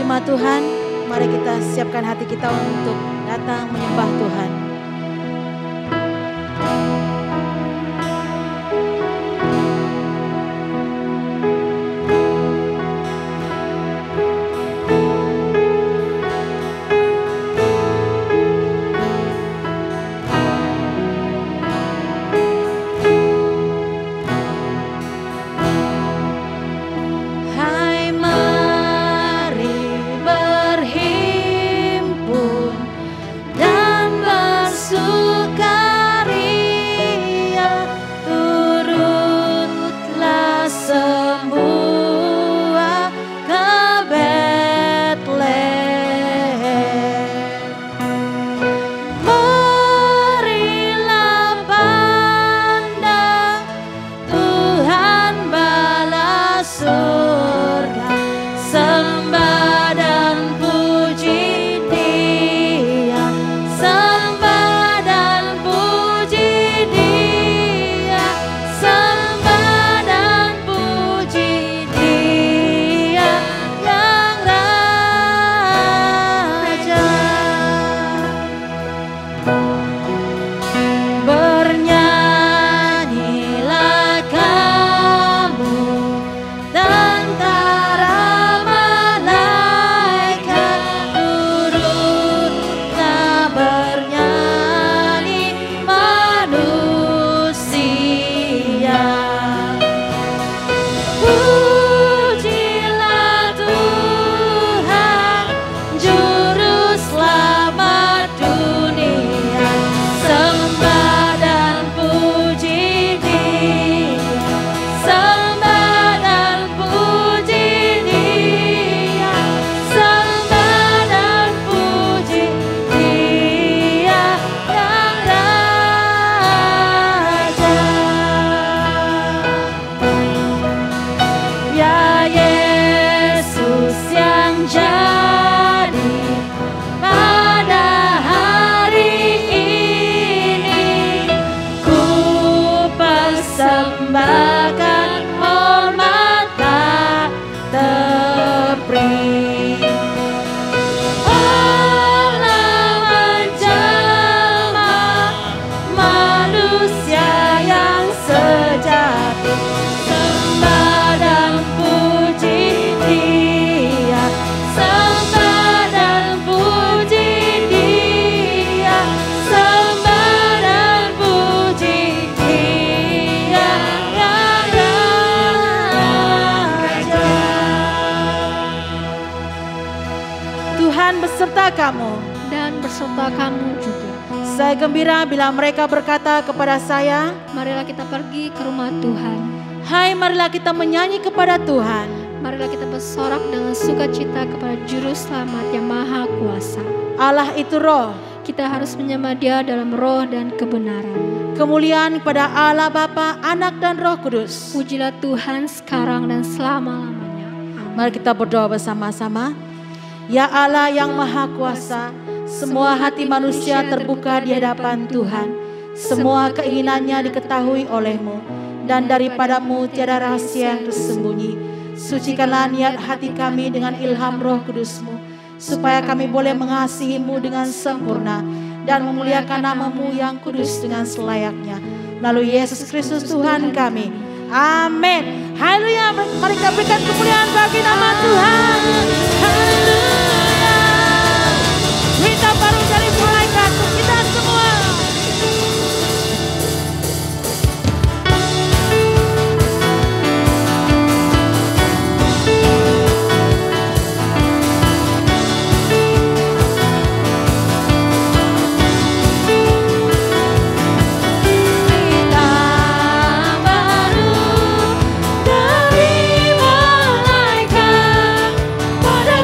jemaat Tuhan, mari kita siapkan hati kita untuk datang menyembah Tuhan. Kamu dan berserta kamu juga. Saya gembira bila mereka berkata kepada saya, marilah kita pergi ke rumah Tuhan. Hai, marilah kita menyanyi kepada Tuhan. Marilah kita bersorak dengan sukacita kepada Juru Selamat yang Maha Kuasa. Allah itu roh. Kita harus menyembah Dia dalam roh dan kebenaran. Kemuliaan kepada Allah Bapa, Anak dan Roh Kudus. Pujilah Tuhan sekarang dan selama-lamanya. Mari kita berdoa bersama-sama. Ya Allah yang Maha Kuasa, semua hati manusia terbuka di hadapan Tuhan. Semua keinginannya diketahui oleh-Mu, dan daripadamu tiada rahasia yang tersembunyi. Sucikanlah niat hati kami dengan ilham Roh Kudus-Mu, supaya kami boleh mengasihi-Mu dengan sempurna dan memuliakan nama-Mu yang kudus dengan selayaknya. Melalui Yesus Kristus Tuhan kami. Amin. Haleluya. Mari kita berikan kemuliaan bagi nama Tuhan. Haleluya. Berita baru dari malaikat untuk kita semua. Dari malaikat pada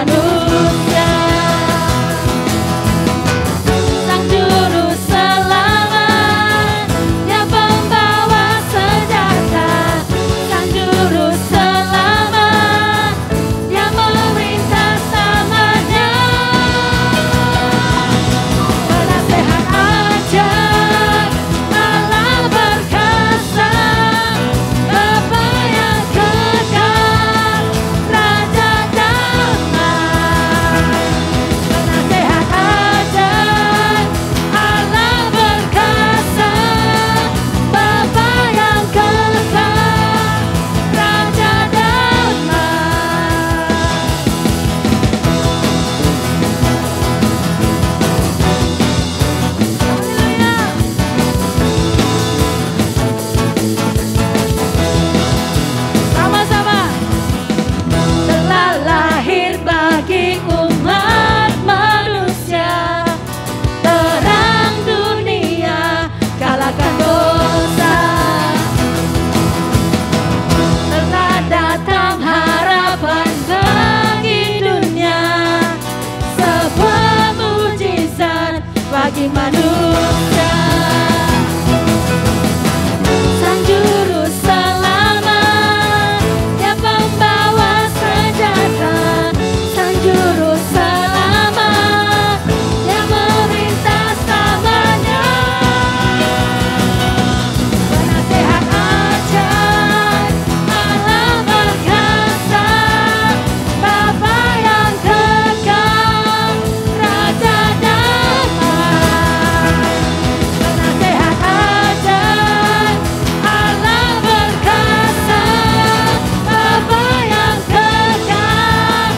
manusia. Sang Juru Selamat yang pembawa senjata, Sang Juru Selamat yang memerintah selamanya. Penasehat ajaib, Allah berkuasa, Bapa yang kekal, Raja damai. Penasehat ajaib, Allah berkuasa, Bapa yang kekal, Raja damai. Sama-sama. Telah lahir bagi umat manusia terang dunia, kalahkan dosa. Telah datang harapan bagi dunia, sebuah mujizat bagi manusia. Sang Juru Selamat yang pembawa senjata, Sang Juru Selamat yang memerintah selamanya. Penasehat ajaib, Allah berkuasa, Bapa yang kekal, Raja damai. Penasehat ajaib, Allah berkuasa, Bapa yang kekal,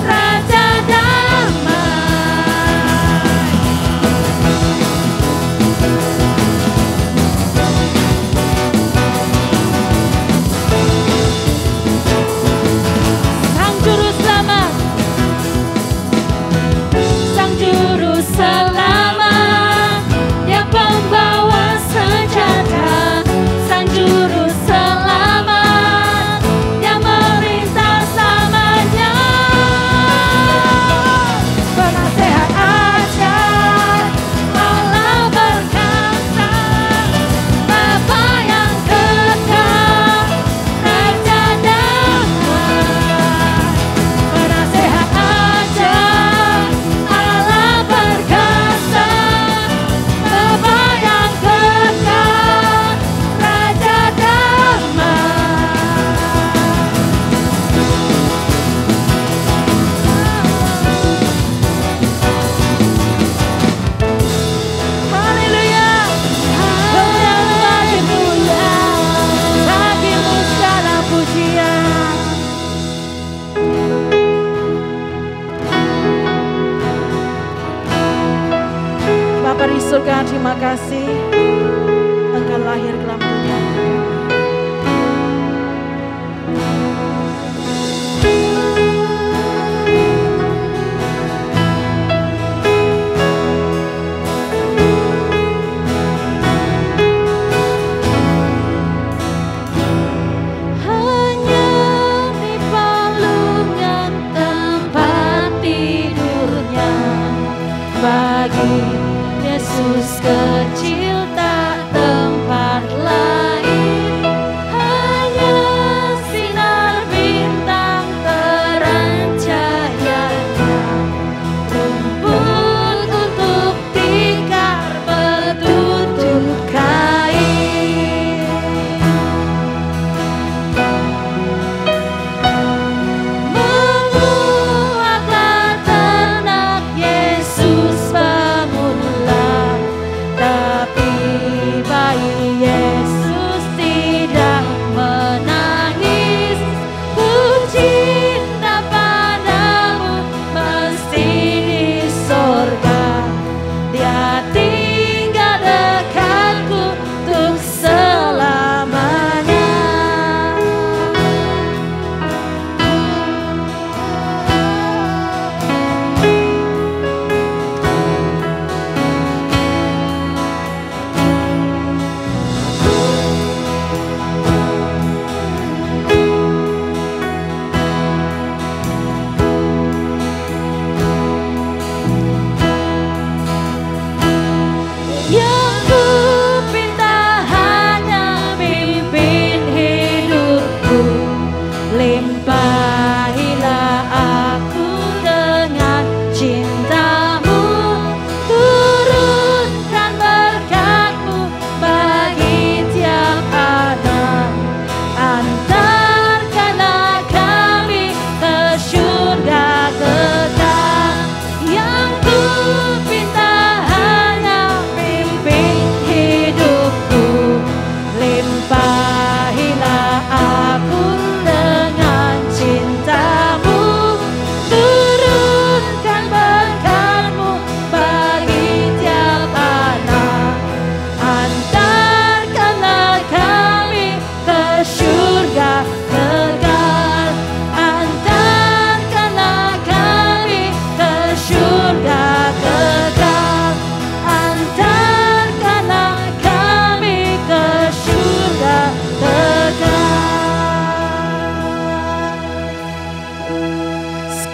Raja damai. Sang Juru Selamat, Sang Juru Selamat yang pembawa senjata, Sang Juru Selamat yang memerintah selamanya. Penasehat ajaib, Allah berkuasa, Bapa yang kekal, Raja damai. Penasehat ajaib, Allah berkuasa, Bapa yang kekal, Raja damai. Haleluya. Haleluya. Bagimu segala pujian. Bapa di surga, terima kasih Engkau lahir ke dalam dunia. Hanya di palungan tempat tidurnya, bagi Yesus kecil tak tempat lain. Hanya sinar bintang terang cahayanya, rumput untuk tikar bertutup kain. Menguatlah ternak Yesus pemula,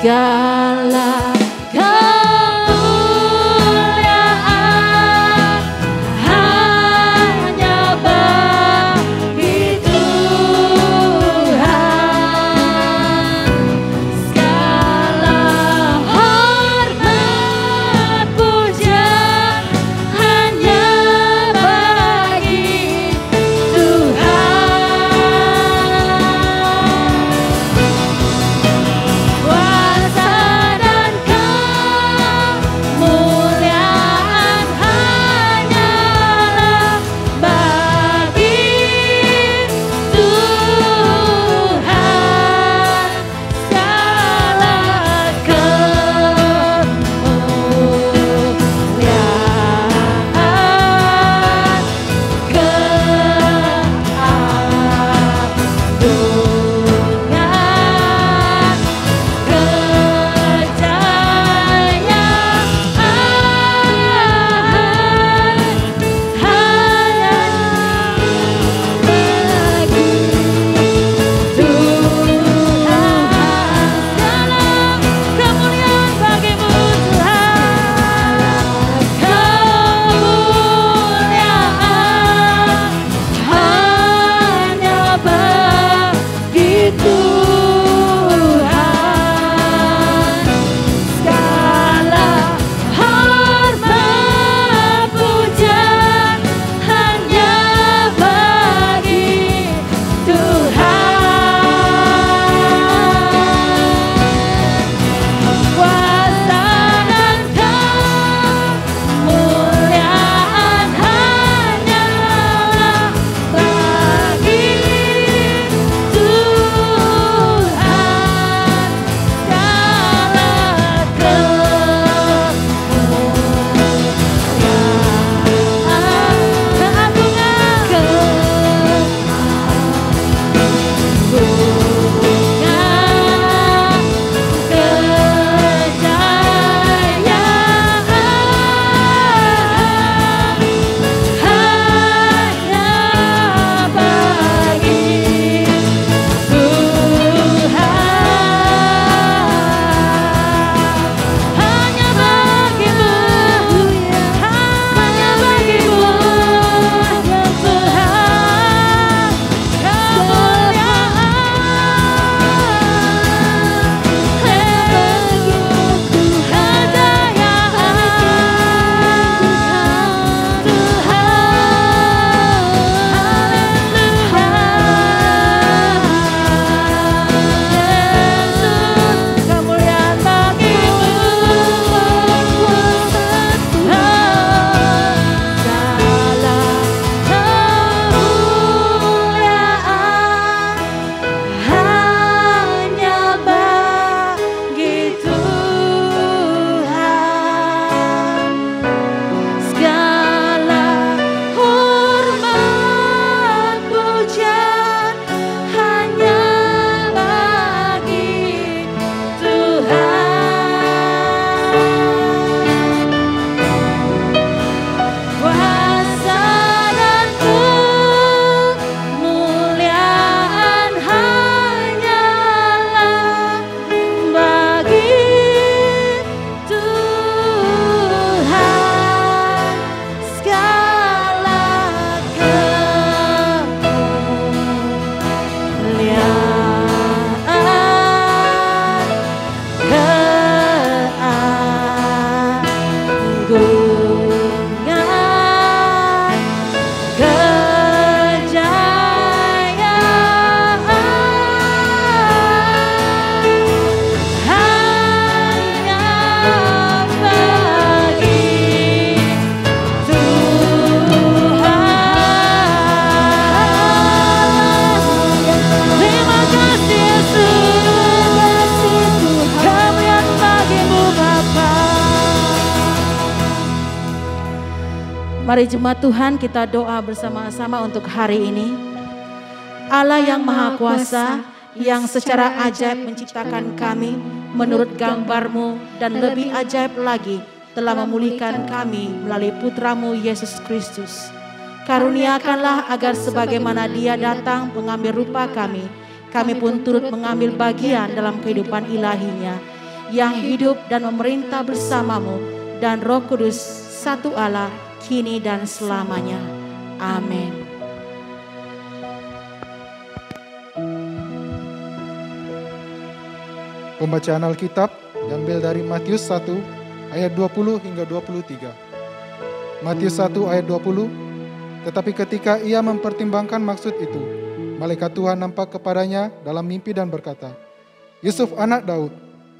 segala kemuliaan hanya bagi Tuhan, segala hormat pujian hanya bagi Tuhan. Kuasa dan kemuliaan hanyalah bagi Tuhan, segala kemuliaan Mari jemaat Tuhan, kita doa bersama-sama untuk hari ini. Allah yang Maha Kuasa, yang secara ajaib menciptakan kami menurut gambar-Mu dan lebih ajaib lagi telah memulihkan kami melalui Putra-Mu Yesus Kristus. Karuniakanlah agar sebagaimana Dia datang mengambil rupa kami pun turut mengambil bagian dalam kehidupan ilahinya. yang hidup dan memerintah bersamamu dan Roh Kudus satu Allah kini dan selamanya. Amin. Pembacaan Alkitab diambil dari Matius 1 ayat 20 hingga 23. Matius 1 ayat 20. Tetapi ketika ia mempertimbangkan maksud itu, malaikat Tuhan nampak kepadanya dalam mimpi dan berkata, Yusuf anak Daud,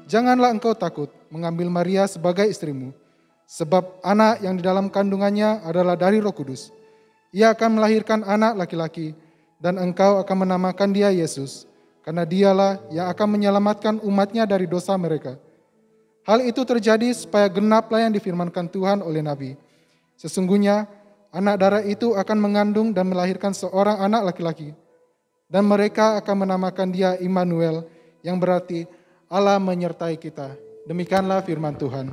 janganlah engkau takut mengambil Maria sebagai istrimu, sebab anak yang di dalam kandungannya adalah dari Roh Kudus. Ia akan melahirkan anak laki-laki, dan engkau akan menamakan dia Yesus, karena dialah yang akan menyelamatkan umatnya dari dosa mereka. Hal itu terjadi supaya genaplah yang difirmankan Tuhan oleh Nabi. Sesungguhnya anak darah itu akan mengandung dan melahirkan seorang anak laki-laki, dan mereka akan menamakan dia Immanuel, yang berarti Allah menyertai kita. Demikianlah firman Tuhan.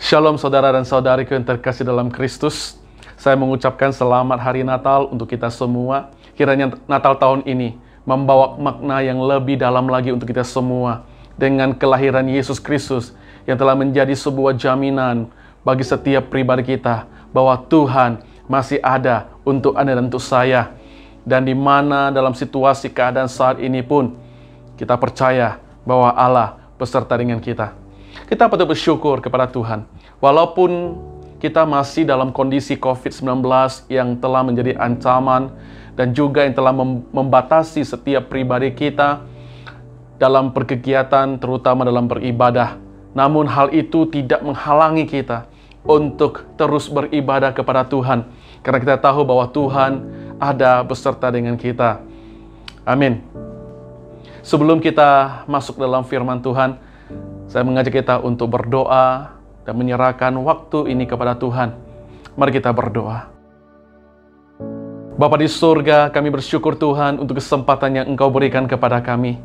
Shalom saudara dan saudariku yang terkasih dalam Kristus. Saya mengucapkan selamat hari Natal untuk kita semua. Kiranya Natal tahun ini membawa makna yang lebih dalam lagi untuk kita semua. Dengan kelahiran Yesus Kristus yang telah menjadi sebuah jaminan bagi setiap pribadi kita bahwa Tuhan masih ada untuk Anda dan untuk saya. Dan di mana dalam situasi keadaan saat ini pun kita percaya bahwa Allah beserta dengan kita. Kita patut bersyukur kepada Tuhan. Walaupun kita masih dalam kondisi COVID-19 yang telah menjadi ancaman dan juga yang telah membatasi setiap pribadi kita dalam berkegiatan, terutama dalam beribadah. Namun hal itu tidak menghalangi kita untuk terus beribadah kepada Tuhan. Karena kita tahu bahwa Tuhan ada beserta dengan kita. Amin. Sebelum kita masuk dalam firman Tuhan, saya mengajak kita untuk berdoa dan menyerahkan waktu ini kepada Tuhan. Mari kita berdoa. Bapa di surga, kami bersyukur Tuhan untuk kesempatan yang Engkau berikan kepada kami.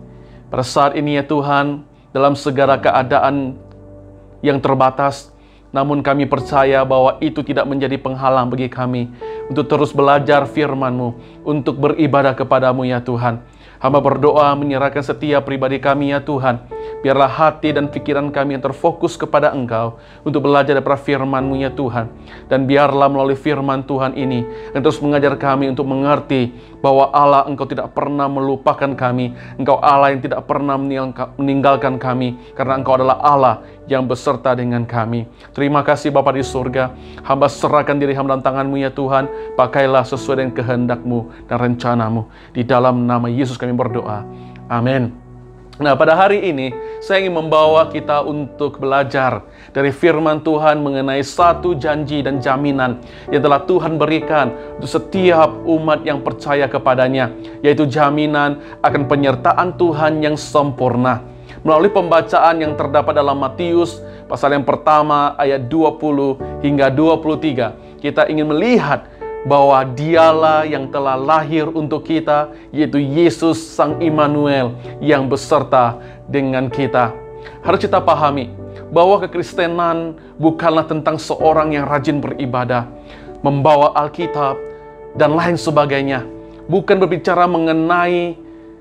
Pada saat ini ya Tuhan, dalam segala keadaan yang terbatas, namun kami percaya bahwa itu tidak menjadi penghalang bagi kami untuk terus belajar firman-Mu, untuk beribadah kepadamu ya Tuhan. Hamba berdoa menyerahkan setiap pribadi kami ya Tuhan. Biarlah hati dan pikiran kami yang terfokus kepada Engkau untuk belajar daripada firman-Mu ya Tuhan. Dan biarlah melalui firman Tuhan ini yang terus mengajar kami untuk mengerti bahwa Allah Engkau tidak pernah melupakan kami. Engkau Allah yang tidak pernah meninggalkan kami, karena Engkau adalah Allah yang beserta dengan kami. Terima kasih Bapa di surga. Hamba serahkan diri hamba dalam tangan-Mu ya Tuhan. Pakailah sesuai dengan kehendak-Mu dan rencana-Mu. Di dalam nama Yesus kami berdoa. Amin. Nah, pada hari ini saya ingin membawa kita untuk belajar dari firman Tuhan mengenai satu janji dan jaminan yang telah Tuhan berikan untuk setiap umat yang percaya kepadanya, yaitu jaminan akan penyertaan Tuhan yang sempurna. Melalui pembacaan yang terdapat dalam Matius pasal yang pertama ayat 20 hingga 23, kita ingin melihat bahwa dialah yang telah lahir untuk kita, yaitu Yesus Sang Immanuel yang beserta dengan kita. Harus kita pahami bahwa kekristenan bukanlah tentang seorang yang rajin beribadah, membawa Alkitab, dan lain sebagainya. Bukan berbicara mengenai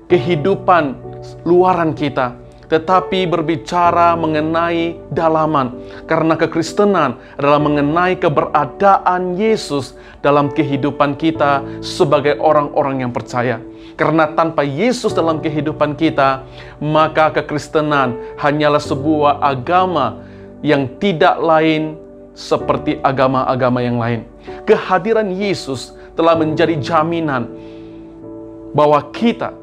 kehidupan luaran kita, tetapi berbicara mengenai dalaman. Karena kekristenan adalah mengenai keberadaan Yesus dalam kehidupan kita sebagai orang-orang yang percaya. Karena tanpa Yesus dalam kehidupan kita, maka kekristenan hanyalah sebuah agama yang tidak lain seperti agama-agama yang lain. Kehadiran Yesus telah menjadi jaminan bahwa kita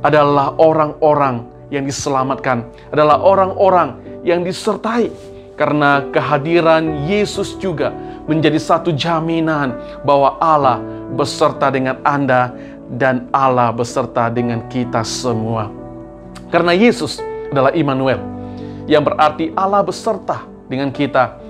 adalah orang-orang yang diselamatkan, adalah orang-orang yang disertai. Karena kehadiran Yesus juga menjadi satu jaminan bahwa Allah beserta dengan Anda dan Allah beserta dengan kita semua. Karena Yesus adalah Immanuel, yang berarti Allah beserta dengan kita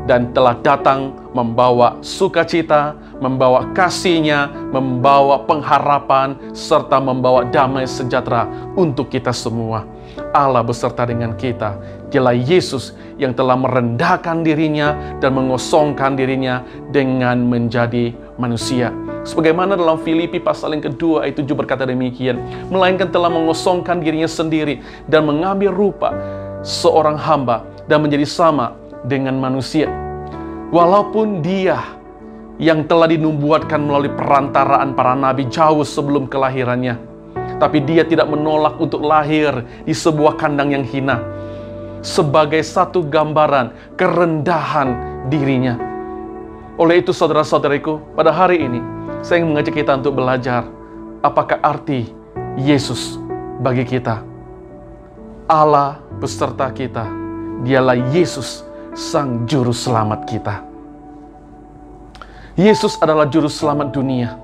dan telah datang membawa sukacita, membawa kasih-Nya, membawa pengharapan, serta membawa damai sejahtera untuk kita semua. Allah beserta dengan kita. Dialah Yesus yang telah merendahkan dirinya dan mengosongkan dirinya dengan menjadi manusia. Sebagaimana dalam Filipi pasal yang kedua ayat 7 berkata demikian, melainkan telah mengosongkan dirinya sendiri dan mengambil rupa seorang hamba dan menjadi sama dengan manusia. Walaupun dia yang telah dinubuatkan melalui perantaraan para nabi jauh sebelum kelahirannya, tapi dia tidak menolak untuk lahir di sebuah kandang yang hina, sebagai satu gambaran kerendahan dirinya. Oleh itu saudara-saudariku, pada hari ini saya ingin mengajak kita untuk belajar apakah arti Yesus bagi kita. Allah beserta kita, dialah Yesus Sang Juru Selamat kita. Yesus adalah Juru Selamat dunia,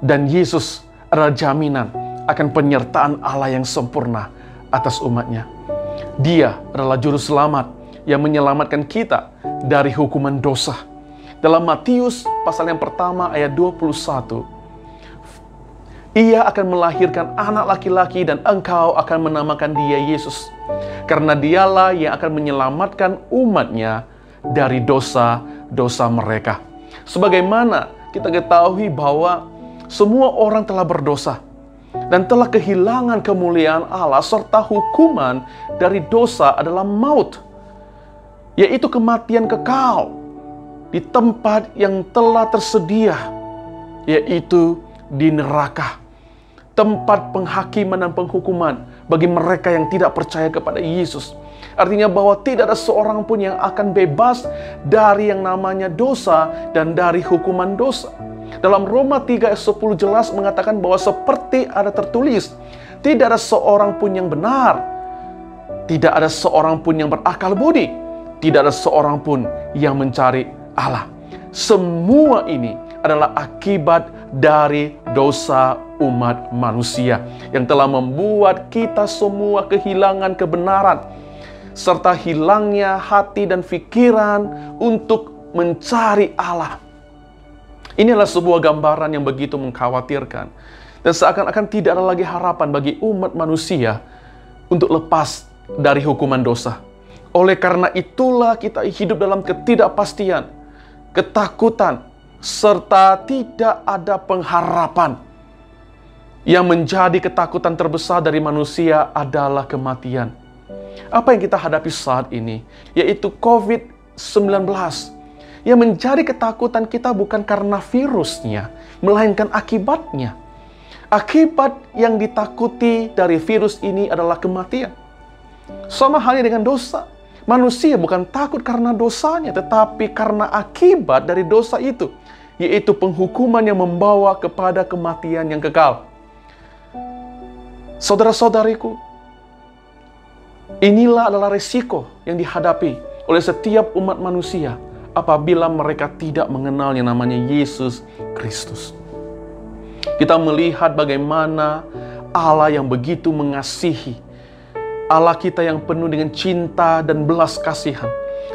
dan Yesus adalah jaminan akan penyertaan Allah yang sempurna atas umatnya. Dia adalah Juru Selamat yang menyelamatkan kita dari hukuman dosa. Dalam Matius pasal yang pertama ayat 21, Ia akan melahirkan anak laki-laki dan engkau akan menamakan dia Yesus, karena dialah yang akan menyelamatkan umatnya dari dosa-dosa mereka. Sebagaimana kita ketahui bahwa semua orang telah berdosa dan telah kehilangan kemuliaan Allah, serta hukuman dari dosa adalah maut, yaitu kematian kekal di tempat yang telah tersedia, yaitu di neraka, tempat penghakiman dan penghukuman bagi mereka yang tidak percaya kepada Yesus. Artinya bahwa tidak ada seorang pun yang akan bebas dari yang namanya dosa dan dari hukuman dosa. Dalam Roma 3 ayat 10 jelas mengatakan bahwa seperti ada tertulis, tidak ada seorang pun yang benar, tidak ada seorang pun yang berakal budi, tidak ada seorang pun yang mencari Allah. Semua ini adalah akibat dari dosa umat manusia yang telah membuat kita semua kehilangan kebenaran, serta hilangnya hati dan pikiran untuk mencari Allah. Ini adalah sebuah gambaran yang begitu mengkhawatirkan, dan seakan-akan tidak ada lagi harapan bagi umat manusia untuk lepas dari hukuman dosa. Oleh karena itulah kita hidup dalam ketidakpastian, ketakutan, serta tidak ada pengharapan. Yang menjadi ketakutan terbesar dari manusia adalah kematian. Apa yang kita hadapi saat ini, yaitu COVID-19, yang menjadi ketakutan kita bukan karena virusnya, melainkan akibatnya. Akibat yang ditakuti dari virus ini adalah kematian. Sama halnya dengan dosa. Manusia bukan takut karena dosanya, tetapi karena akibat dari dosa itu, yaitu penghukuman yang membawa kepada kematian yang kekal. Saudara-saudariku, inilah adalah resiko yang dihadapi oleh setiap umat manusia apabila mereka tidak mengenal yang namanya Yesus Kristus. Kita melihat bagaimana Allah yang begitu mengasihi, Allah kita yang penuh dengan cinta dan belas kasihan,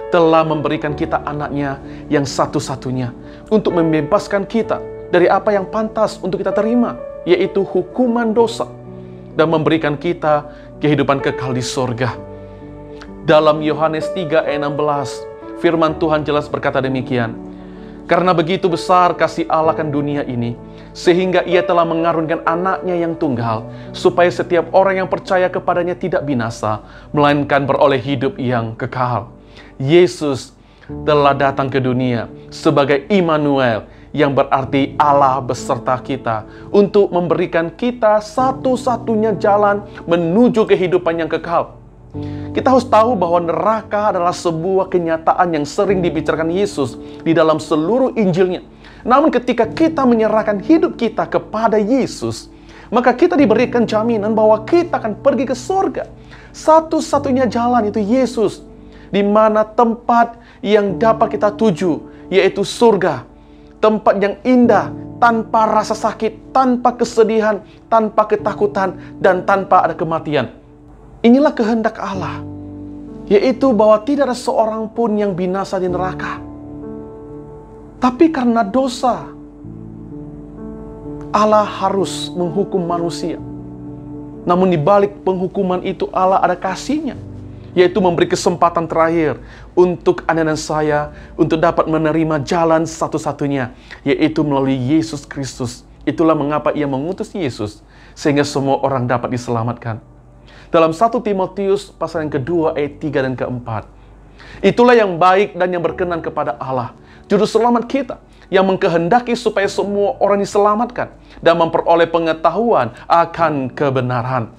telah memberikan kita anaknya yang satu-satunya untuk membebaskan kita dari apa yang pantas untuk kita terima, yaitu hukuman dosa, dan memberikan kita kehidupan kekal di surga. Dalam Yohanes 3 ayat 16, firman Tuhan jelas berkata demikian, karena begitu besar kasih Allah akan dunia ini, sehingga ia telah mengaruniakan anaknya yang tunggal, supaya setiap orang yang percaya kepadanya tidak binasa, melainkan beroleh hidup yang kekal. Yesus telah datang ke dunia sebagai Immanuel, yang berarti Allah beserta kita, untuk memberikan kita satu-satunya jalan menuju kehidupan yang kekal. Kita harus tahu bahwa neraka adalah sebuah kenyataan yang sering dibicarakan Yesus di dalam seluruh Injilnya. Namun ketika kita menyerahkan hidup kita kepada Yesus, maka kita diberikan jaminan bahwa kita akan pergi ke surga. Satu-satunya jalan itu Yesus, di mana tempat yang dapat kita tuju, yaitu surga. Tempat yang indah, tanpa rasa sakit, tanpa kesedihan, tanpa ketakutan, dan tanpa ada kematian. Inilah kehendak Allah, yaitu bahwa tidak ada seorang pun yang binasa di neraka. Tapi karena dosa, Allah harus menghukum manusia. Namun di balik penghukuman itu Allah ada kasih-Nya, yaitu memberi kesempatan terakhir untuk Anda dan saya untuk dapat menerima jalan satu-satunya, yaitu melalui Yesus Kristus. Itulah mengapa Ia mengutus Yesus, sehingga semua orang dapat diselamatkan. Dalam 1 Timotius pasal yang kedua ayat 3 dan keempat, itulah yang baik dan yang berkenan kepada Allah, Juru Selamat kita, yang mengkehendaki supaya semua orang diselamatkan dan memperoleh pengetahuan akan kebenaran.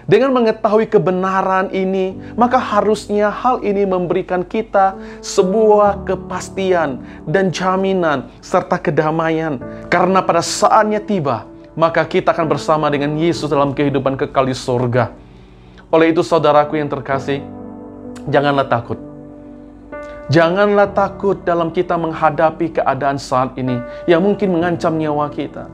Dengan mengetahui kebenaran ini, maka harusnya hal ini memberikan kita sebuah kepastian dan jaminan serta kedamaian. Karena pada saatnya tiba, maka kita akan bersama dengan Yesus dalam kehidupan kekal di surga. Oleh itu, saudaraku yang terkasih, janganlah takut. Janganlah takut dalam kita menghadapi keadaan saat ini yang mungkin mengancam nyawa kita.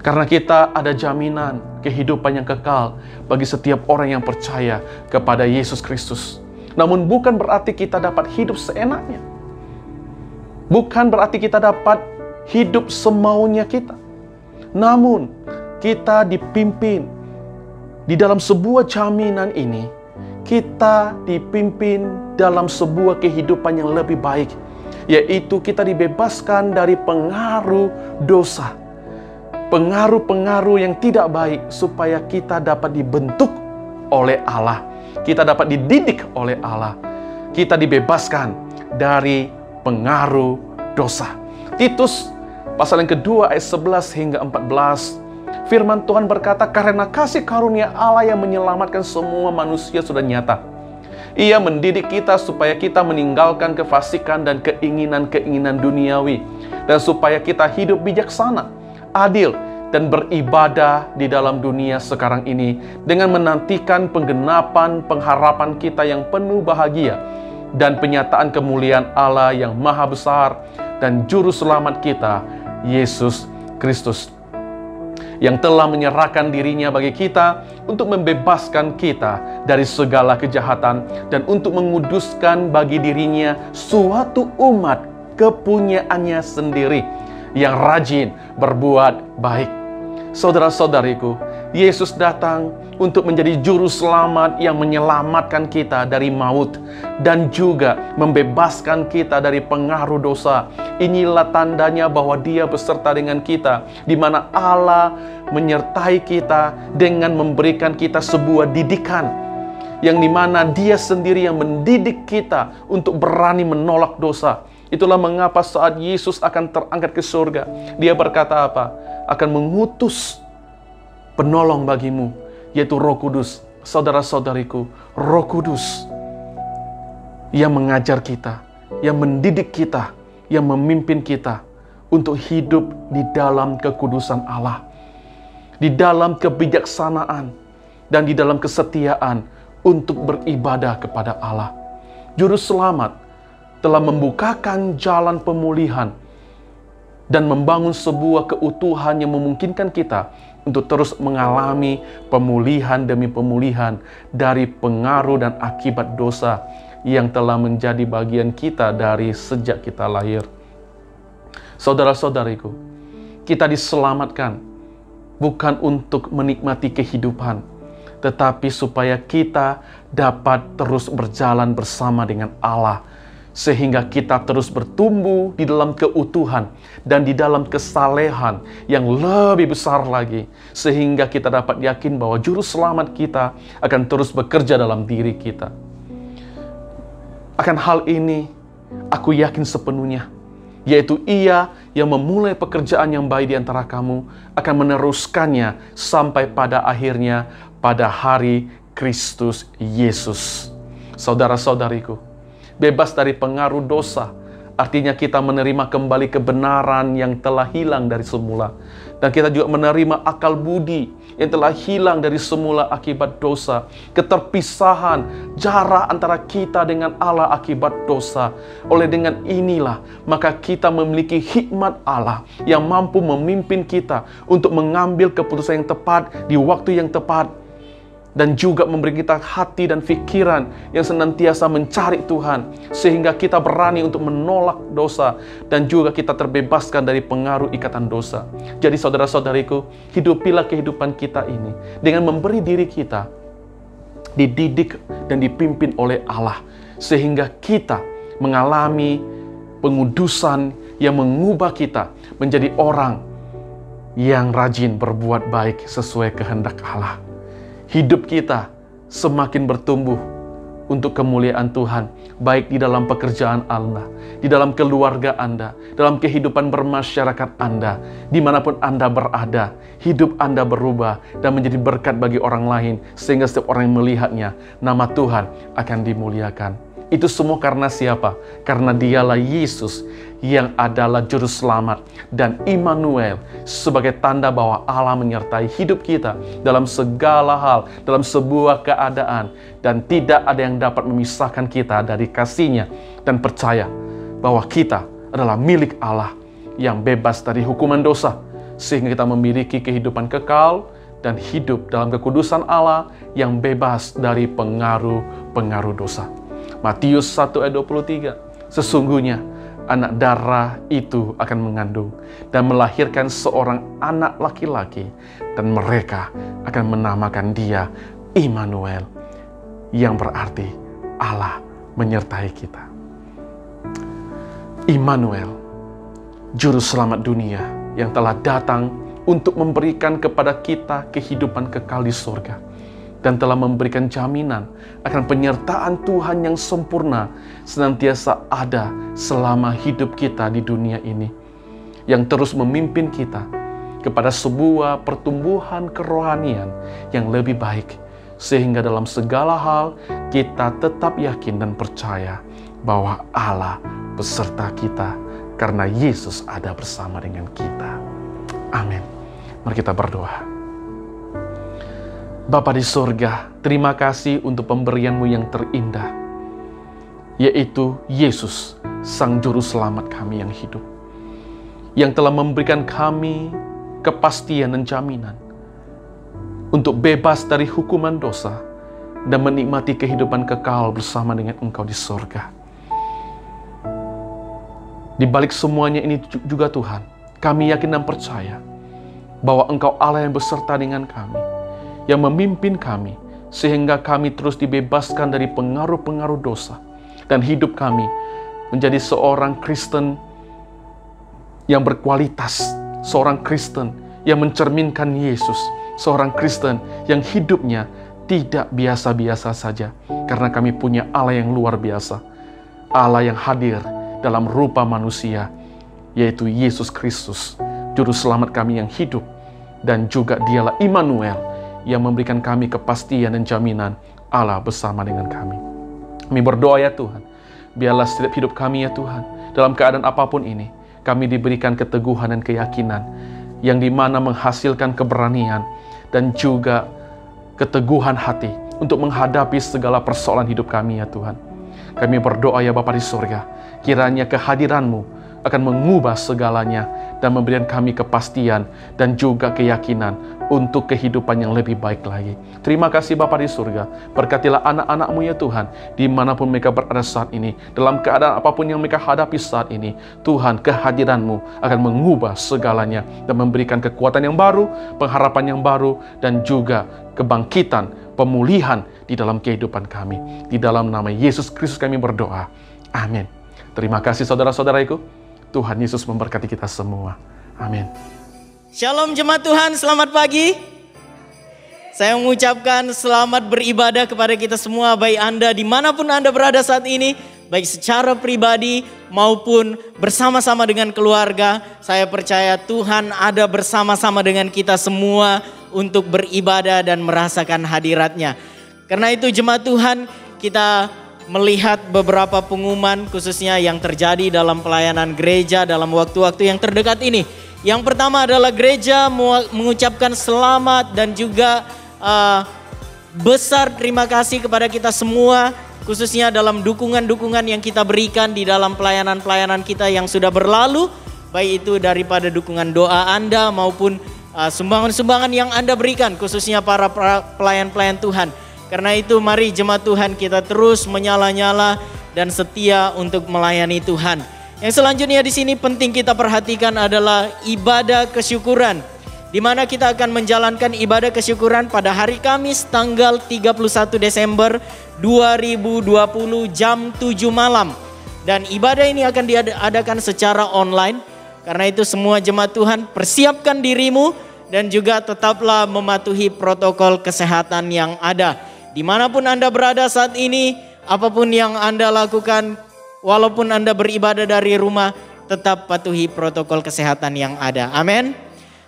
Karena kita ada jaminan kehidupan yang kekal bagi setiap orang yang percaya kepada Yesus Kristus. Namun bukan berarti kita dapat hidup seenaknya. Bukan berarti kita dapat hidup semaunya kita. Namun kita dipimpin di dalam sebuah jaminan ini. Kita dipimpin dalam sebuah kehidupan yang lebih baik, yaitu kita dibebaskan dari pengaruh dosa, pengaruh-pengaruh yang tidak baik, supaya kita dapat dibentuk oleh Allah, kita dapat dididik oleh Allah, kita dibebaskan dari pengaruh dosa. Titus pasal yang kedua ayat 11 hingga 14, firman Tuhan berkata, karena kasih karunia Allah yang menyelamatkan semua manusia sudah nyata. Ia mendidik kita supaya kita meninggalkan kefasikan dan keinginan-keinginan duniawi, dan supaya kita hidup bijaksana, adil, dan beribadah di dalam dunia sekarang ini dengan menantikan penggenapan pengharapan kita yang penuh bahagia dan penyataan kemuliaan Allah yang maha besar dan Juru Selamat kita, Yesus Kristus, yang telah menyerahkan dirinya bagi kita untuk membebaskan kita dari segala kejahatan dan untuk menguduskan bagi dirinya suatu umat kepunyaannya sendiri yang rajin berbuat baik. Saudara-saudariku, Yesus datang untuk menjadi juru selamat yang menyelamatkan kita dari maut dan juga membebaskan kita dari pengaruh dosa. Inilah tandanya bahwa Dia beserta dengan kita, di mana Allah menyertai kita dengan memberikan kita sebuah didikan, yang dimana Dia sendiri yang mendidik kita untuk berani menolak dosa. Itulah mengapa saat Yesus akan terangkat ke surga, Dia berkata apa? Akan mengutus penolong bagimu, yaitu Roh Kudus. Saudara-saudariku, Roh Kudus yang mengajar kita, yang mendidik kita, yang memimpin kita untuk hidup di dalam kekudusan Allah, di dalam kebijaksanaan, dan di dalam kesetiaan untuk beribadah kepada Allah. Juru Selamat telah membukakan jalan pemulihan dan membangun sebuah keutuhan yang memungkinkan kita untuk terus mengalami pemulihan demi pemulihan dari pengaruh dan akibat dosa yang telah menjadi bagian kita dari sejak kita lahir. Saudara-saudariku, kita diselamatkan bukan untuk menikmati kehidupan, tetapi supaya kita dapat terus berjalan bersama dengan Allah, sehingga kita terus bertumbuh di dalam keutuhan dan di dalam kesalehan yang lebih besar lagi, sehingga kita dapat yakin bahwa Juru Selamat kita akan terus bekerja dalam diri kita. Akan hal ini aku yakin sepenuhnya, yaitu Ia yang memulai pekerjaan yang baik di antara kamu akan meneruskannya sampai pada akhirnya pada hari Kristus Yesus. Saudara-saudariku, bebas dari pengaruh dosa, artinya kita menerima kembali kebenaran yang telah hilang dari semula. Dan kita juga menerima akal budi yang telah hilang dari semula akibat dosa. Keterpisahan, jarak antara kita dengan Allah akibat dosa. Oleh dengan inilah, maka kita memiliki hikmat Allah yang mampu memimpin kita untuk mengambil keputusan yang tepat di waktu yang tepat, dan juga memberi kita hati dan pikiran yang senantiasa mencari Tuhan, sehingga kita berani untuk menolak dosa dan juga kita terbebaskan dari pengaruh ikatan dosa. Jadi saudara-saudariku, hidupilah kehidupan kita ini dengan memberi diri kita dididik dan dipimpin oleh Allah, sehingga kita mengalami pengudusan yang mengubah kita menjadi orang yang rajin berbuat baik sesuai kehendak Allah. Hidup kita semakin bertumbuh untuk kemuliaan Tuhan, baik di dalam pekerjaan Anda, di dalam keluarga Anda, dalam kehidupan bermasyarakat Anda, dimanapun Anda berada. Hidup Anda berubah dan menjadi berkat bagi orang lain, sehingga setiap orang yang melihatnya, nama Tuhan akan dimuliakan. Itu semua karena siapa? Karena dialah Yesus yang adalah Juru Selamat dan Immanuel, sebagai tanda bahwa Allah menyertai hidup kita dalam segala hal, dalam sebuah keadaan, dan tidak ada yang dapat memisahkan kita dari kasih-Nya, dan percaya bahwa kita adalah milik Allah yang bebas dari hukuman dosa, sehingga kita memiliki kehidupan kekal dan hidup dalam kekudusan Allah yang bebas dari pengaruh-pengaruh dosa. Matius 1 ayat 23, sesungguhnya anak darah itu akan mengandung dan melahirkan seorang anak laki-laki, dan mereka akan menamakan dia Immanuel, yang berarti Allah menyertai kita. Immanuel, Juru Selamat dunia yang telah datang untuk memberikan kepada kita kehidupan kekal di surga, dan telah memberikan jaminan akan penyertaan Tuhan yang sempurna senantiasa ada selama hidup kita di dunia ini, yang terus memimpin kita kepada sebuah pertumbuhan kerohanian yang lebih baik, sehingga dalam segala hal kita tetap yakin dan percaya bahwa Allah beserta kita karena Yesus ada bersama dengan kita. Amin. Mari kita berdoa. Bapa di surga, terima kasih untuk pemberian-Mu yang terindah, yaitu Yesus, Sang Juru Selamat kami yang hidup, yang telah memberikan kami kepastian dan jaminan untuk bebas dari hukuman dosa dan menikmati kehidupan kekal bersama dengan Engkau di surga. Di balik semuanya ini juga Tuhan, kami yakin dan percaya bahwa Engkau Allah yang beserta dengan kami, yang memimpin kami, sehingga kami terus dibebaskan dari pengaruh-pengaruh dosa, dan hidup kami menjadi seorang Kristen yang berkualitas, seorang Kristen yang mencerminkan Yesus, seorang Kristen yang hidupnya tidak biasa-biasa saja, karena kami punya Allah yang luar biasa, Allah yang hadir dalam rupa manusia, yaitu Yesus Kristus, Juru Selamat kami yang hidup, dan juga dialah Immanuel, yang memberikan kami kepastian dan jaminan Allah bersama dengan kami. Kami berdoa ya Tuhan, biarlah setiap hidup kami ya Tuhan, dalam keadaan apapun ini, kami diberikan keteguhan dan keyakinan, yang dimana menghasilkan keberanian dan juga keteguhan hati untuk menghadapi segala persoalan hidup kami ya Tuhan. Kami berdoa ya Bapa di surga, kiranya kehadiran-Mu akan mengubah segalanya dan memberikan kami kepastian dan juga keyakinan untuk kehidupan yang lebih baik lagi. Terima kasih Bapa di surga, berkatilah anak-anak-Mu ya Tuhan, dimanapun mereka berada saat ini, dalam keadaan apapun yang mereka hadapi saat ini. Tuhan, kehadiran-Mu akan mengubah segalanya dan memberikan kekuatan yang baru, pengharapan yang baru, dan juga kebangkitan, pemulihan di dalam kehidupan kami. Di dalam nama Yesus Kristus kami berdoa. Amin. Terima kasih saudara-saudaraku. Tuhan Yesus memberkati kita semua. Amin. Shalom jemaat Tuhan, selamat pagi. Saya mengucapkan selamat beribadah kepada kita semua, baik Anda dimanapun Anda berada saat ini, baik secara pribadi maupun bersama-sama dengan keluarga. Saya percaya Tuhan ada bersama-sama dengan kita semua untuk beribadah dan merasakan hadirat-Nya. Karena itu jemaat Tuhan, kita melihat beberapa pengumuman khususnya yang terjadi dalam pelayanan gereja dalam waktu-waktu yang terdekat ini. Yang pertama adalah gereja mengucapkan selamat dan juga besar terima kasih kepada kita semua, khususnya dalam dukungan-dukungan yang kita berikan di dalam pelayanan-pelayanan kita yang sudah berlalu, baik itu daripada dukungan doa Anda maupun sumbangan-sumbangan yang Anda berikan, khususnya para pelayan-pelayan Tuhan. Karena itu mari jemaat Tuhan kita terus menyala-nyala dan setia untuk melayani Tuhan. Yang selanjutnya di sini penting kita perhatikan adalah ibadah kesyukuran. di mana kita akan menjalankan ibadah kesyukuran pada hari Kamis tanggal 31 Desember 2020 jam 7 malam. Dan ibadah ini akan diadakan secara online. Karena itu semua jemaat Tuhan, persiapkan dirimu dan juga tetaplah mematuhi protokol kesehatan yang ada. Dimanapun Anda berada saat ini, apapun yang Anda lakukan, walaupun Anda beribadah dari rumah, tetap patuhi protokol kesehatan yang ada. Amin.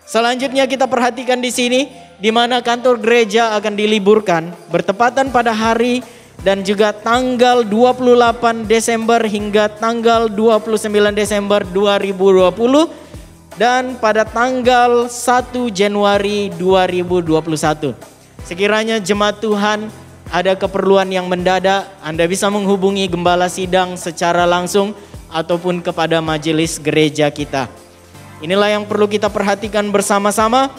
Selanjutnya kita perhatikan di sini, di mana kantor gereja akan diliburkan bertepatan pada hari dan juga tanggal 28 Desember hingga tanggal 29 Desember 2020 dan pada tanggal 1 Januari 2021. Sekiranya jemaat Tuhan ada keperluan yang mendadak, Anda bisa menghubungi gembala sidang secara langsung ataupun kepada majelis gereja kita. Inilah yang perlu kita perhatikan bersama-sama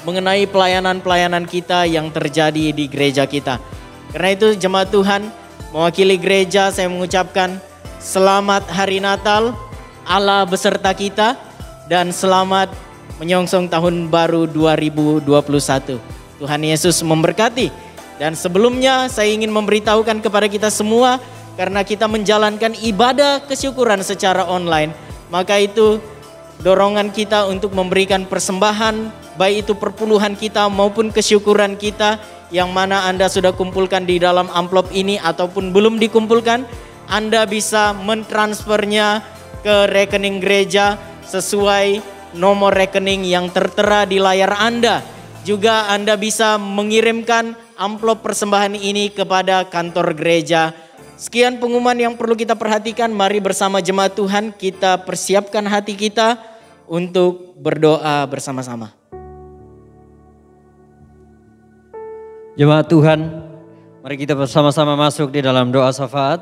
mengenai pelayanan-pelayanan kita yang terjadi di gereja kita. Karena itu jemaat Tuhan, mewakili gereja saya mengucapkan selamat Hari Natal, Allah beserta kita, dan selamat menyongsong tahun baru 2021. Tuhan Yesus memberkati. Dan sebelumnya saya ingin memberitahukan kepada kita semua, karena kita menjalankan ibadah kesyukuran secara online, maka itu dorongan kita untuk memberikan persembahan, baik itu perpuluhan kita maupun kesyukuran kita, yang mana Anda sudah kumpulkan di dalam amplop ini ataupun belum dikumpulkan, Anda bisa mentransfernya ke rekening gereja sesuai nomor rekening yang tertera di layar Anda. Juga Anda bisa mengirimkan amplop persembahan ini kepada kantor gereja. Sekian pengumuman yang perlu kita perhatikan. Mari bersama jemaat Tuhan kita persiapkan hati kita untuk berdoa bersama-sama. Jemaat Tuhan, mari kita bersama-sama masuk di dalam doa syafaat.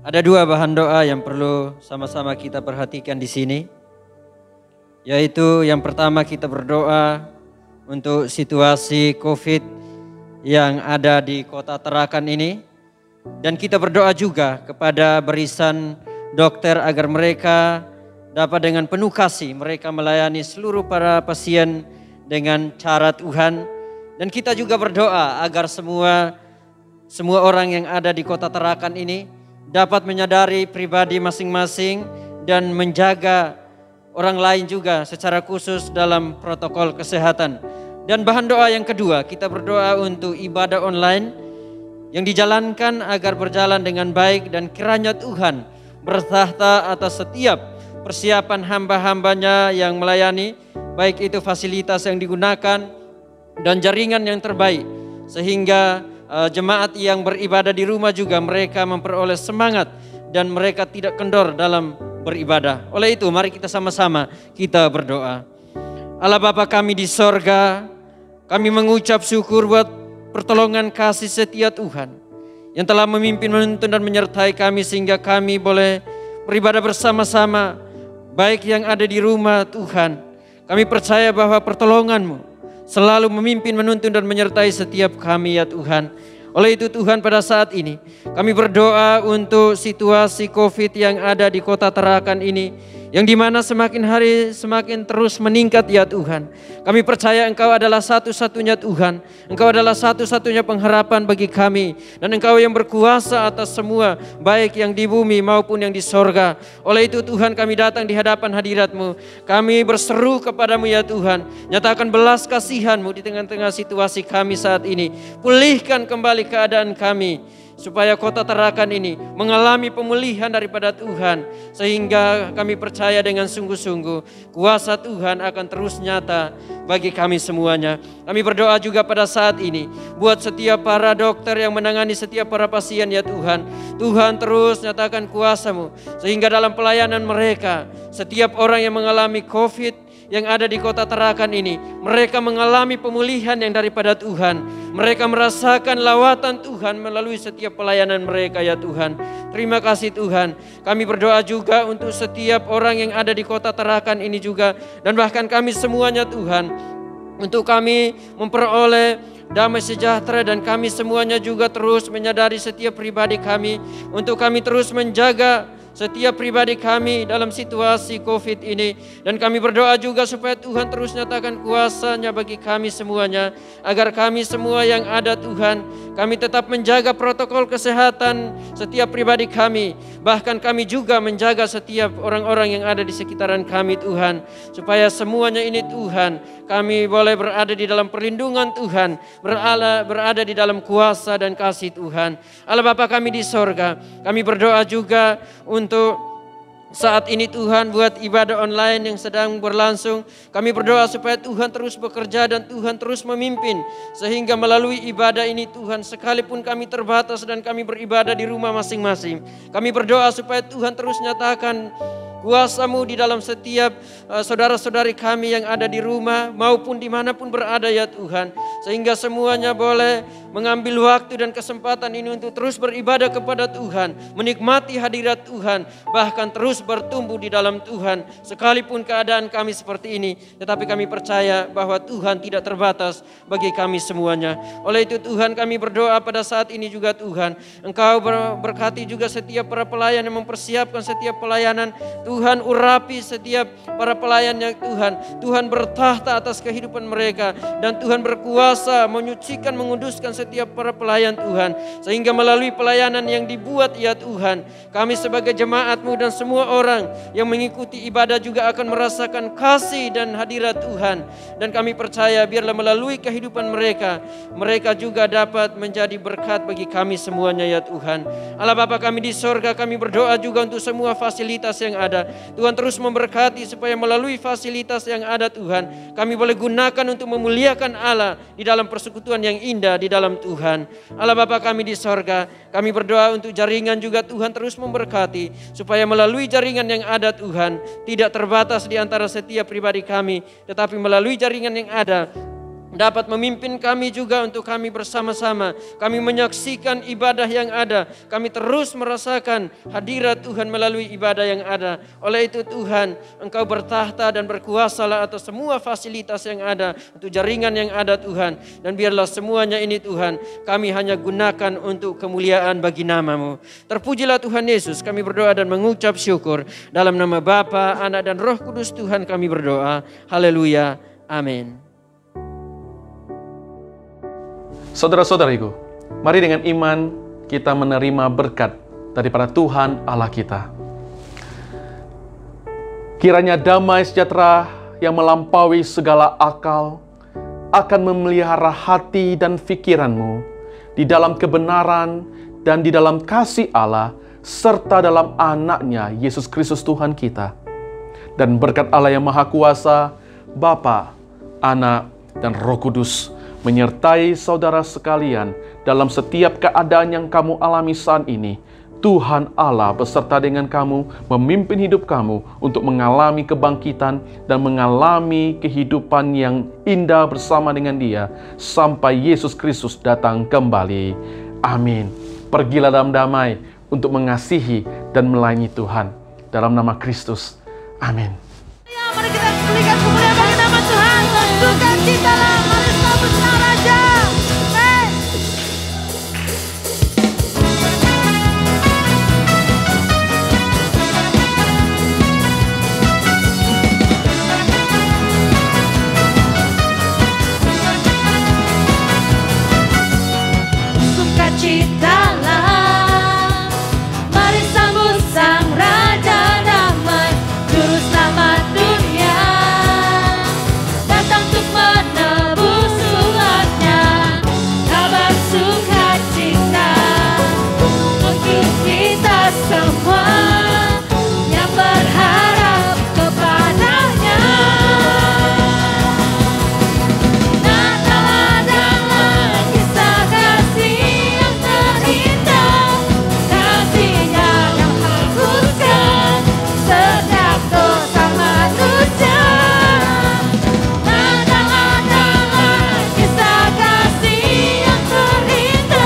Ada dua bahan doa yang perlu sama-sama kita perhatikan di sini. Yaitu yang pertama kita berdoa untuk situasi COVID yang ada di Kota Tarakan ini. Dan kita berdoa juga kepada barisan dokter agar mereka dapat dengan penuh kasih mereka melayani seluruh para pasien dengan cara Tuhan. Dan kita juga berdoa agar semua orang yang ada di Kota Tarakan ini dapat menyadari pribadi masing-masing dan menjaga orang lain juga secara khusus dalam protokol kesehatan. Dan bahan doa yang kedua, kita berdoa untuk ibadah online yang dijalankan agar berjalan dengan baik dan kiranya Tuhan bertahta atas setiap persiapan hamba-hambanya yang melayani, baik itu fasilitas yang digunakan dan jaringan yang terbaik, sehingga jemaat yang beribadah di rumah juga mereka memperoleh semangat dan mereka tidak kendor dalam beribadah. Oleh itu mari kita sama-sama kita berdoa. Allah Bapa kami di sorga, kami mengucap syukur buat pertolongan kasih setia Tuhan yang telah memimpin, menuntun dan menyertai kami sehingga kami boleh beribadah bersama-sama baik yang ada di rumah Tuhan. Kami percaya bahwa pertolongan-Mu selalu memimpin, menuntun dan menyertai setiap kami ya Tuhan. Oleh itu Tuhan pada saat ini kami berdoa untuk situasi COVID yang ada di Kota Tarakan ini, yang dimana semakin hari semakin terus meningkat ya Tuhan. Kami percaya Engkau adalah satu-satunya Tuhan. Engkau adalah satu-satunya pengharapan bagi kami. Dan Engkau yang berkuasa atas semua, baik yang di bumi maupun yang di sorga. Oleh itu Tuhan kami datang di hadapan hadirat-Mu. Kami berseru kepadamu ya Tuhan. Nyatakan belas kasihan-Mu di tengah-tengah situasi kami saat ini. Pulihkan kembali keadaan kami, supaya Kota Tarakan ini mengalami pemulihan daripada Tuhan. Sehingga kami percaya dengan sungguh-sungguh kuasa Tuhan akan terus nyata bagi kami semuanya. Kami berdoa juga pada saat ini buat setiap para dokter yang menangani setiap para pasien ya Tuhan. Tuhan terus nyatakan kuasa-Mu sehingga dalam pelayanan mereka, setiap orang yang mengalami COVID yang ada di Kota Tarakan ini, mereka mengalami pemulihan yang daripada Tuhan. Mereka merasakan lawatan Tuhan melalui setiap pelayanan mereka ya Tuhan. Terima kasih Tuhan. Kami berdoa juga untuk setiap orang yang ada di Kota Tarakan ini juga, dan bahkan kami semuanya Tuhan, untuk kami memperoleh damai sejahtera, dan kami semuanya juga terus menyadari setiap pribadi kami, untuk kami terus menjaga setiap pribadi kami dalam situasi COVID ini. Dan kami berdoa juga supaya Tuhan terus nyatakan kuasa-Nya bagi kami semuanya. Agar kami semua yang ada Tuhan, kami tetap menjaga protokol kesehatan setiap pribadi kami. Bahkan kami juga menjaga setiap orang-orang yang ada di sekitaran kami Tuhan. Supaya semuanya ini Tuhan, kami boleh berada di dalam perlindungan Tuhan. Berada di dalam kuasa dan kasih Tuhan. Allah Bapa kami di sorga, kami berdoa juga untuk saat ini Tuhan buat ibadah online yang sedang berlangsung. Kami berdoa supaya Tuhan terus bekerja dan Tuhan terus memimpin. Sehingga melalui ibadah ini Tuhan, sekalipun kami terbatas dan kami beribadah di rumah masing-masing, kami berdoa supaya Tuhan terus nyatakan kuasa-Mu di dalam setiap saudara-saudari kami yang ada di rumah maupun dimanapun berada ya Tuhan. Sehingga semuanya boleh mengambil waktu dan kesempatan ini untuk terus beribadah kepada Tuhan, menikmati hadirat Tuhan, bahkan terus bertumbuh di dalam Tuhan. Sekalipun keadaan kami seperti ini, tetapi kami percaya bahwa Tuhan tidak terbatas bagi kami semuanya. Oleh itu Tuhan, kami berdoa pada saat ini juga Tuhan, Engkau berkati juga setiap para pelayan yang mempersiapkan setiap pelayanan. Tuhan urapi setiap para pelayannya Tuhan. Tuhan bertahta atas kehidupan mereka. Dan Tuhan berkuasa menyucikan, menguduskan setiap para pelayan Tuhan. Sehingga melalui pelayanan yang dibuat ya Tuhan, kami sebagai jemaat-Mu dan semua orang yang mengikuti ibadah juga akan merasakan kasih dan hadirat Tuhan. Dan kami percaya biarlah melalui kehidupan mereka, mereka juga dapat menjadi berkat bagi kami semuanya ya Tuhan. Allah Bapa kami di sorga, kami berdoa juga untuk semua fasilitas yang ada. Tuhan terus memberkati supaya melalui fasilitas yang ada Tuhan, kami boleh gunakan untuk memuliakan Allah di dalam persekutuan yang indah di dalam Tuhan. Allah Bapa kami di sorga, kami berdoa untuk jaringan juga Tuhan terus memberkati. Supaya melalui jaringan yang ada Tuhan, tidak terbatas di antara setiap pribadi kami, tetapi melalui jaringan yang ada dapat memimpin kami juga untuk kami bersama-sama. Kami menyaksikan ibadah yang ada. Kami terus merasakan hadirat Tuhan melalui ibadah yang ada. Oleh itu Tuhan, Engkau bertahta dan berkuasalah atas semua fasilitas yang ada, untuk jaringan yang ada Tuhan. Dan biarlah semuanya ini Tuhan, kami hanya gunakan untuk kemuliaan bagi nama-Mu. Terpujilah Tuhan Yesus, kami berdoa dan mengucap syukur. Dalam nama Bapa, Anak dan Roh Kudus Tuhan kami berdoa. Haleluya. Amin. Saudara-saudariku, mari dengan iman kita menerima berkat daripada Tuhan Allah kita. Kiranya damai sejahtera yang melampaui segala akal akan memelihara hati dan pikiranmu di dalam kebenaran dan di dalam kasih Allah, serta dalam anaknya Yesus Kristus Tuhan kita. Dan berkat Allah yang Maha Kuasa, Bapa, Anak, dan Roh Kudus menyertai saudara sekalian dalam setiap keadaan yang kamu alami saat ini. Tuhan Allah beserta dengan kamu, memimpin hidup kamu untuk mengalami kebangkitan dan mengalami kehidupan yang indah bersama dengan Dia sampai Yesus Kristus datang kembali. Amin. Pergilah dalam damai untuk mengasihi dan melayani Tuhan. Dalam nama Kristus. Amin. Ya, mari kita berikan kemuliaan bagi nama Tuhan. Sukacitalah, mari sambut Sang Raja. Amin. Sukacitalah, mari sambut Sang Raja damai, Juru Selamat dunia, datang untuk menebus umatnya. Kabar sukacita untuk kita semua yang berharap kepadanya. Natal adalah kisah kasih yang terindah, kasih-Nya yang hapuskan setiap dosa manusia. Natal adalah kisah kasih yang terindah,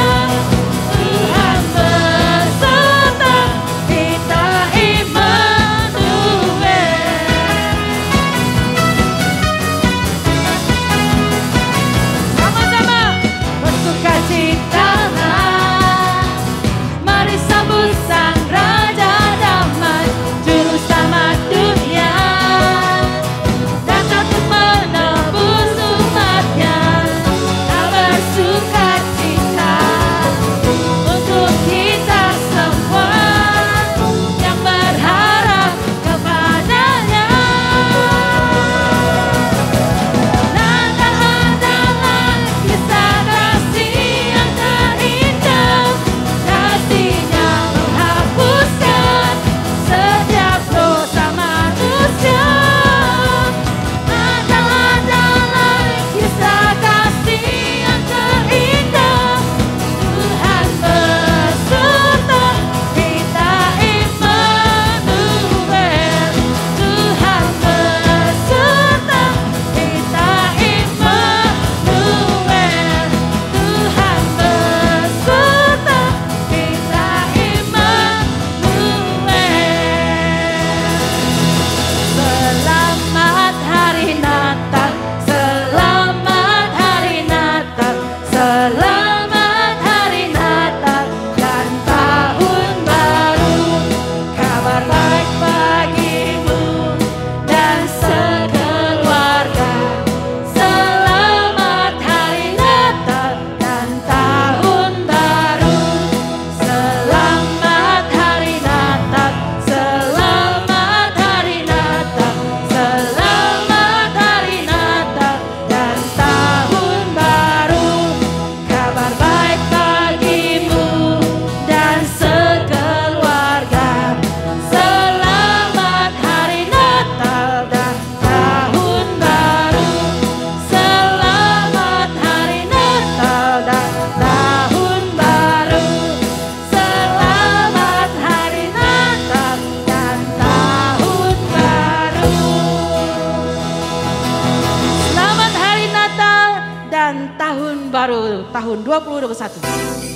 1.